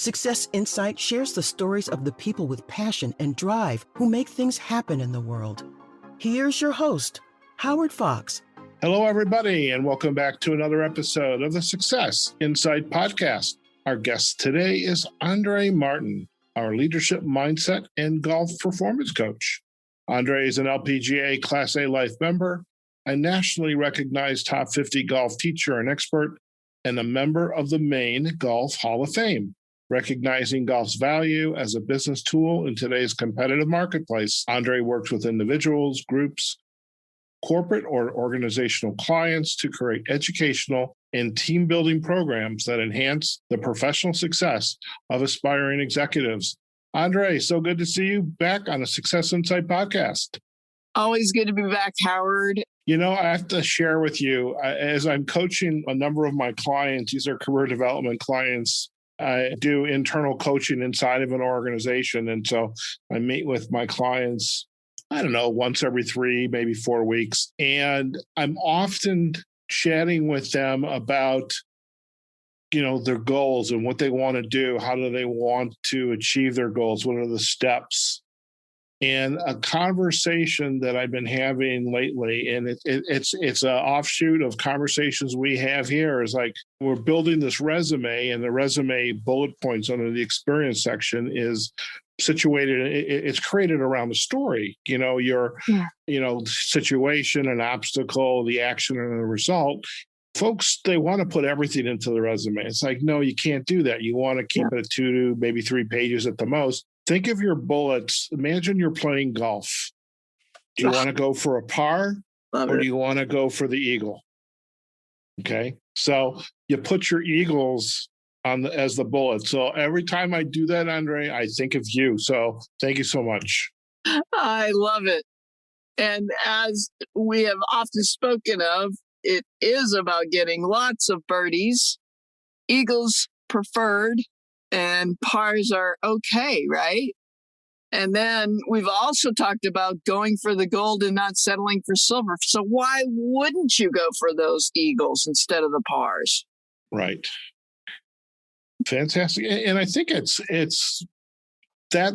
Success Insight shares the stories of the people with passion and drive who make things happen in the world. Here's your host, Howard Fox. Hello, everybody, and welcome back to another episode of the Success Insight podcast. Our guest today is Andrée Martin, our leadership mindset and golf performance coach. Andrée is an LPGA Class A Life member, a nationally recognized top 50 golf teacher and expert, and a member of the Maine Golf Hall of Fame. Recognizing golf's value as a business tool in today's competitive marketplace, Andrée works with individuals, groups, corporate or organizational clients to create educational and team-building programs that enhance the professional success of aspiring executives. Andrée, so good to see you back on the Success Insight podcast. Always good to be back, Howard. You know, I have to share with you, as I'm coaching a number of my clients, these are career development clients. I do internal coaching inside of an organization. And so I meet with my clients, I don't know, once every 3, maybe 4 weeks. And I'm often chatting with them about, you know, their goals and what they want to do. How do they want to achieve their goals? What are the steps? And a conversation that I've been having lately, and it's an offshoot of conversations we have here, is like we're building this resume, and the resume bullet points under the experience section is situated. It's created around the story. You know, your situation, an obstacle, the action, and the result. Folks, they want to put everything into the resume. It's like, no, you can't do that. You want to keep it at 2 to maybe 3 pages at the most. Think of your bullets. Imagine you're playing golf. Do you want to go for a par or do you want to go for the eagle? Okay. So you put your eagles on as the bullet. So every time I do that, Andrée, I think of you. So thank you so much. I love it. And as we have often spoken of, it is about getting lots of birdies, eagles preferred, and pars are okay, right? And then we've also talked about going for the gold and not settling for silver. So why wouldn't you go for those eagles instead of the pars? Right. Fantastic. And I think it's that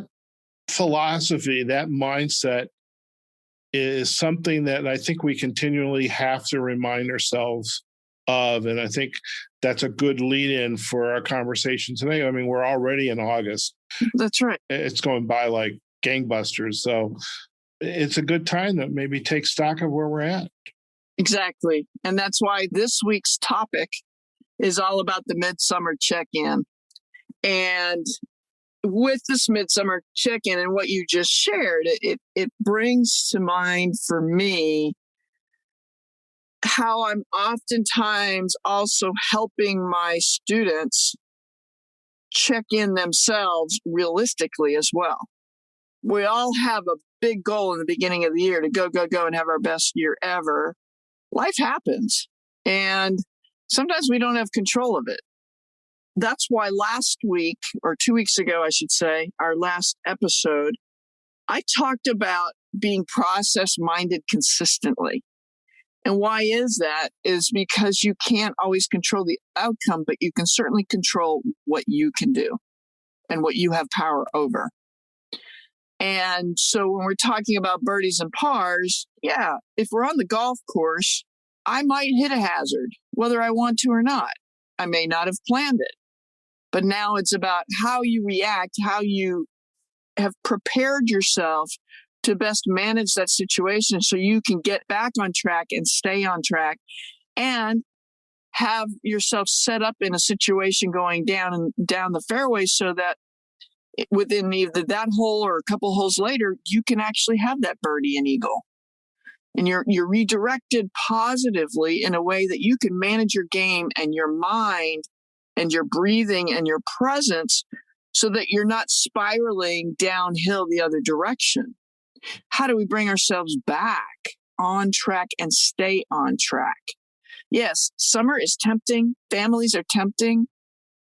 philosophy, that mindset is something that I think we continually have to remind ourselves of. And I think that's a good lead-in for our conversation today. I mean, we're already in August. That's right. It's going by like gangbusters. So it's a good time to maybe take stock of where we're at. Exactly. And that's why this week's topic is all about the midsummer check-in. And with this midsummer check-in and what you just shared, it brings to mind for me how I'm oftentimes also helping my students check in themselves realistically as well. We all have a big goal in the beginning of the year to go, and have our best year ever. Life happens, and sometimes we don't have control of it. That's why last week, or 2 weeks ago, I should say, our last episode, I talked about being process-minded consistently. And why is that? Is because you can't always control the outcome, but you can certainly control what you can do and what you have power over. And so when we're talking about birdies and pars, if we're on the golf course, I might hit a hazard, whether I want to or not. I may not have planned it. But now it's about how you react, how you have prepared yourself to best manage that situation so you can get back on track and stay on track and have yourself set up in a situation going down the fairway so that within either that hole or a couple holes later, you can actually have that birdie and eagle. And you're redirected positively in a way that you can manage your game and your mind and your breathing and your presence so that you're not spiraling downhill the other direction. How do we bring ourselves back on track and stay on track? Yes, summer is tempting. Families are tempting.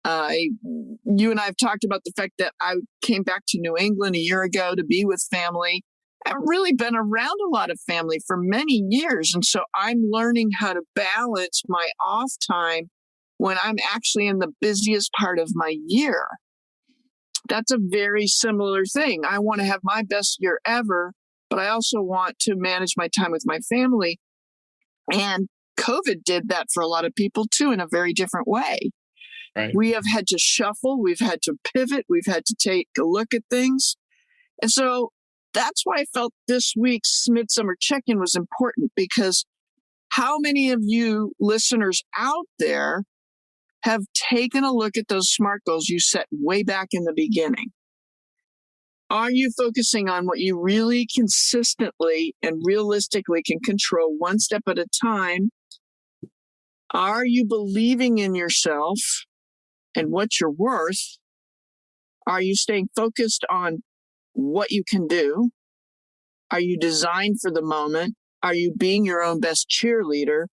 You and I have talked about the fact that I came back to New England a year ago to be with family. I've really been around a lot of family for many years. And so I'm learning how to balance my off time when I'm actually in the busiest part of my year. that's a very similar thing. I want to have my best year ever, but I also want to manage my time with my family. And COVID did that for a lot of people too, in a very different way. Right. We have had to shuffle, we've had to pivot, we've had to take a look at things. And so that's why I felt this week's Midsummer Check-In was important, because how many of you listeners out there have taken a look at those SMART goals you set way back in the beginning? Are you focusing on what you really consistently and realistically can control one step at a time? Are you believing in yourself and what you're worth? Are you staying focused on what you can do? Are you designed for the moment? Are you being your own best cheerleader?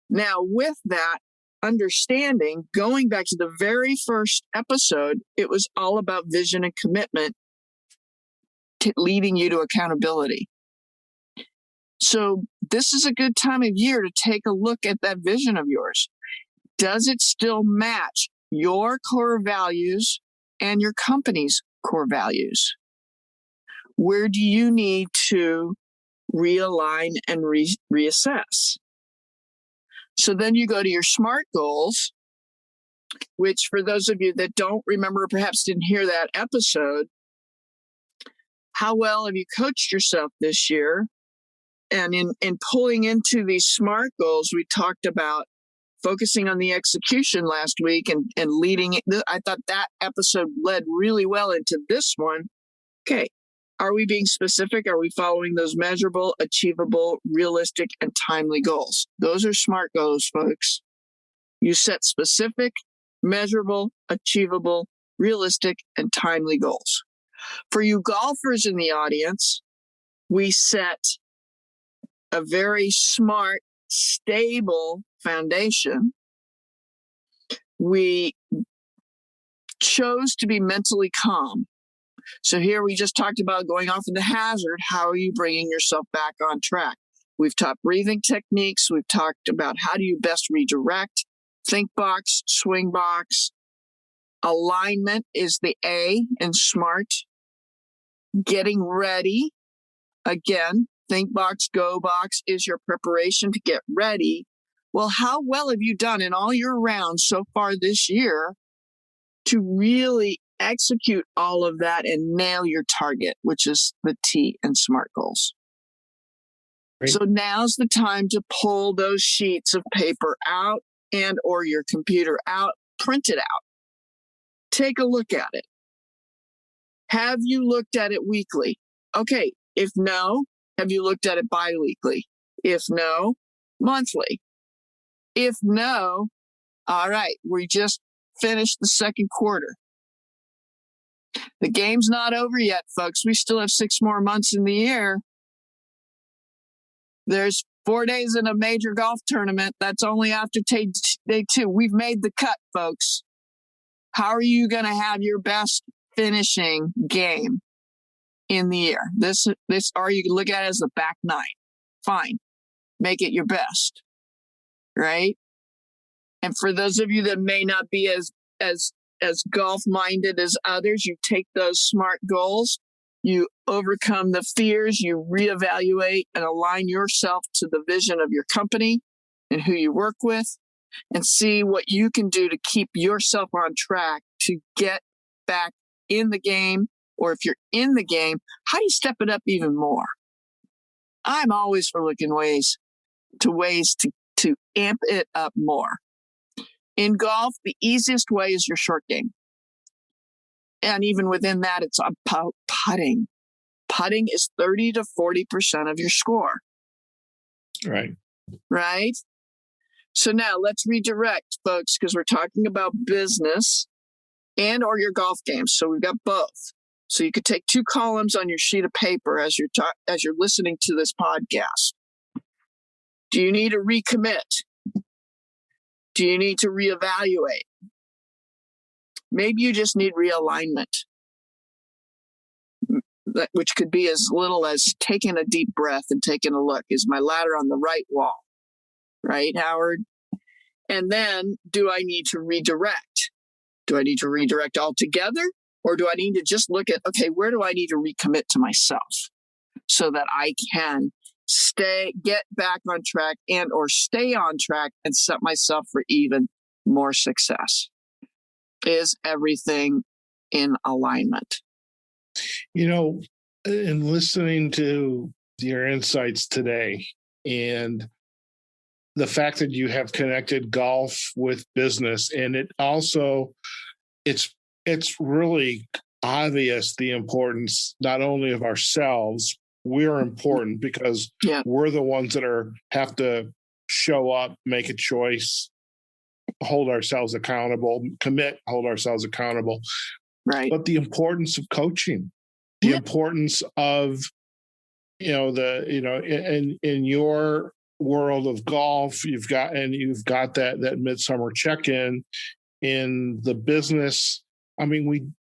Now, with that understanding, going back to the very first episode, it was all about vision and commitment leading you to accountability. So this is a good time of year to take a look at that vision of yours. Does it still match your core values and your company's core values? Where do you need to realign and reassess? So then you go to your SMART goals, which for those of you that don't remember, perhaps didn't hear that episode, how well have you coached yourself this year? And in pulling into these SMART goals, we talked about focusing on the execution last week and leading it. I thought that episode led really well into this one. Okay. Are we being specific? Are we following those measurable, achievable, realistic, and timely goals? Those are SMART goals, folks. You set specific, measurable, achievable, realistic, and timely goals. For you golfers in the audience, we set a very smart, stable foundation. We chose to be mentally calm. So here we just talked about going off in the hazard. How are you bringing yourself back on track? We've taught breathing techniques. We've talked about how do you best redirect, think box, swing box. Alignment is the A in SMART. Getting ready, again, think box, go box is your preparation to get ready. Well, how well have you done in all your rounds so far this year to really execute all of that and nail your target, which is the T in SMART goals? Great. So now's the time to pull those sheets of paper out and or your computer out, print it out. Take a look at it. Have you looked at it weekly? Okay, if no, have you looked at it bi-weekly? If no, monthly. If no, all right, we just finished the second quarter. The game's not over yet, folks. We still have 6 more months in the year. There's 4 days in a major golf tournament. That's only after day 2. We've made the cut, folks. How are you going to have your best finishing game in the year? This, or you can look at it as the back 9. Fine. Make it your best. Right? And for those of you that may not be as golf-minded as others, you take those SMART goals, you overcome the fears, you reevaluate and align yourself to the vision of your company and who you work with, and see what you can do to keep yourself on track to get back in the game. Or if you're in the game, how do you step it up even more? I'm always for looking ways to amp it up more. In golf, the easiest way is your short game. And even within that, it's about putting. Putting is 30 to 40% of your score. Right. Right? So now let's redirect, folks, because we're talking about business and or your golf games. So we've got both. So you could take 2 columns on your sheet of paper as you're listening to this podcast. Do you need to recommit? Do you need to reevaluate? Maybe you just need realignment, which could be as little as taking a deep breath and taking a look. Is my ladder on the right wall? Right, Howard? And then, do I need to redirect? Do I need to redirect altogether? Or do I need to just look at, okay, where do I need to recommit to myself so that I can get back on track or stay on track and set myself for even more success? Is everything in alignment? In listening to your insights today and the fact that you have connected golf with business, and it's really obvious the importance not only of ourselves. We're important because we're the ones that have to show up, make a choice, hold ourselves accountable, hold ourselves accountable. Right. But the importance of coaching, the importance of, in your world of golf, you've got that midsummer check-in in the business. I mean,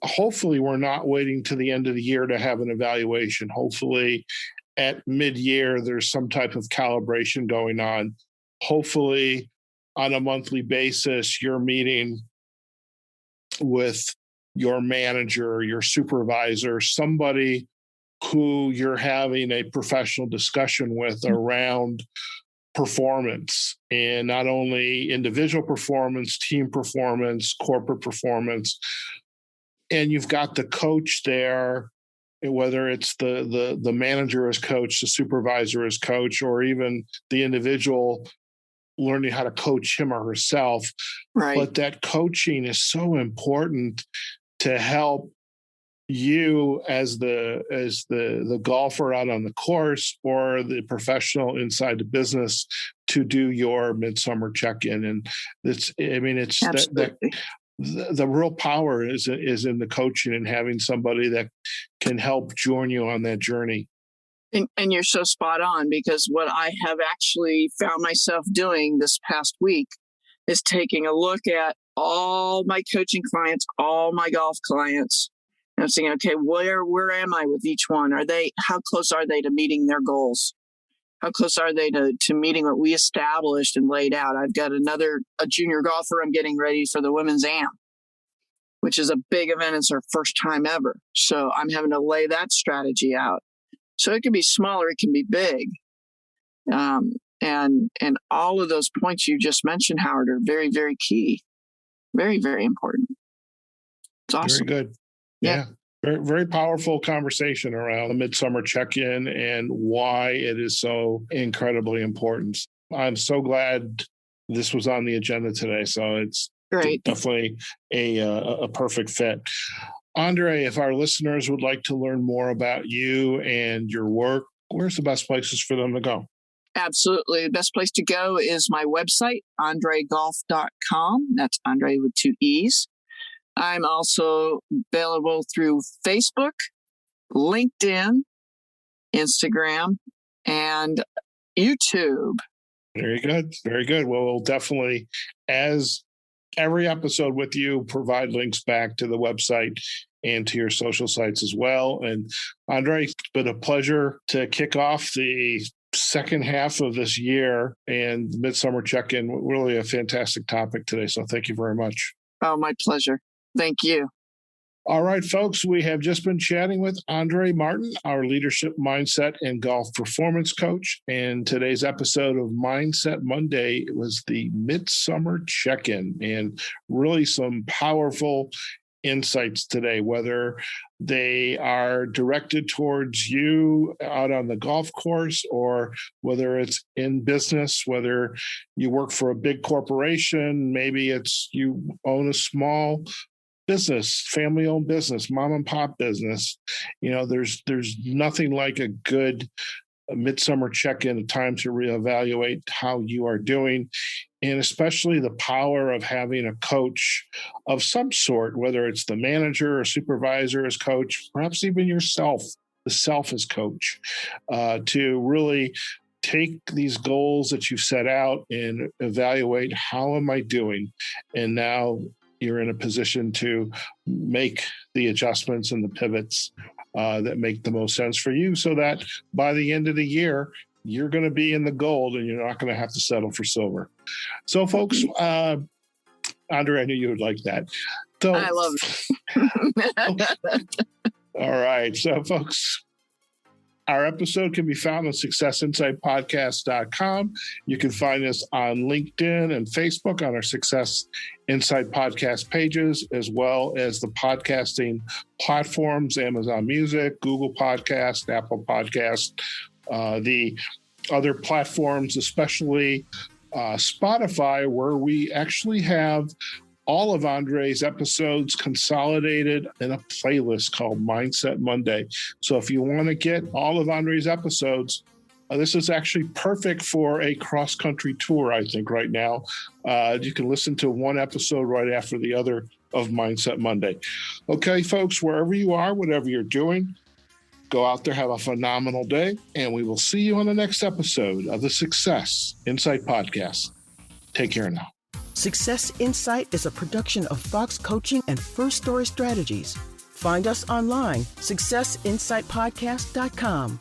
hopefully we're not waiting to the end of the year to have an evaluation. Hopefully at mid-year, there's some type of calibration going on. Hopefully on a monthly basis, you're meeting with your manager, your supervisor, somebody who you're having a professional discussion with around performance, and not only individual performance, team performance, corporate performance. And you've got the coach there, whether it's the manager as coach, the supervisor as coach, or even the individual learning how to coach him or herself. Right. But that coaching is so important to help you as the golfer out on the course or the professional inside the business to do your midsummer check-in. And it's the real power is in the coaching and having somebody that can help join you on that journey. And you're so spot on, because what I have actually found myself doing this past week is taking a look at all my coaching clients, all my golf clients. And I'm saying, okay, where am I with each one? How close are they to meeting their goals? How close are they to meeting what we established and laid out? I've got a junior golfer. I'm getting ready for the women's AM, which is a big event. It's her first time ever. So I'm having to lay that strategy out. So it can be smaller, it can be big. And all of those points you just mentioned, Howard, are very, very key. Very, very important. It's awesome. Very good. Yeah. Very, very powerful conversation around the midsummer check-in and why it is so incredibly important. I'm so glad this was on the agenda today. So it's great. Definitely a perfect fit. Andrée, if our listeners would like to learn more about you and your work, where's the best places for them to go? Absolutely. The best place to go is my website, andreegolf.com. That's Andrée with 2 E's. I'm also available through Facebook, LinkedIn, Instagram, and YouTube. Very good. Very good. Well, we'll definitely, as every episode with you, provide links back to the website and to your social sites as well. And Andrée, it's been a pleasure to kick off the second half of this year and Midsummer Check-In. Really a fantastic topic today. So thank you very much. Oh, my pleasure. Thank you. All right, folks, we have just been chatting with Andrée Martin, our leadership mindset and golf performance coach. And today's episode of Mindset Monday was the Midsummer Check-In, and really some powerful insights today, whether they are directed towards you out on the golf course or whether it's in business, whether you work for a big corporation, maybe it's you own a small business, family-owned business, mom and pop business. You know, there's nothing like a good midsummer check-in, a time to reevaluate how you are doing, and especially the power of having a coach of some sort, whether it's the manager or supervisor as coach, perhaps even yourself, the self as coach, to really take these goals that you've set out and evaluate, how am I doing? And now you're in a position to make the adjustments and the pivots that make the most sense for you, so that by the end of the year, you're going to be in the gold and you're not going to have to settle for silver. So, folks, Andrée, I knew you would like that. So, I love it. All right. So, folks, our episode can be found on successinsightpodcast.com. You can find us on LinkedIn and Facebook on our Success Insight Podcast pages, as well as the podcasting platforms, Amazon Music, Google Podcast, Apple Podcast, the other platforms, especially Spotify, where we actually have all of Andrée's episodes consolidated in a playlist called Mindset Monday. So if you want to get all of Andrée's episodes, this is actually perfect for a cross-country tour, I think, right now. You can listen to one episode right after the other of Mindset Monday. Okay, folks, wherever you are, whatever you're doing, go out there, have a phenomenal day, and we will see you on the next episode of the Success Insight Podcast. Take care now. Success Insight is a production of Fox Coaching and First Story Strategies. Find us online, successinsightpodcast.com.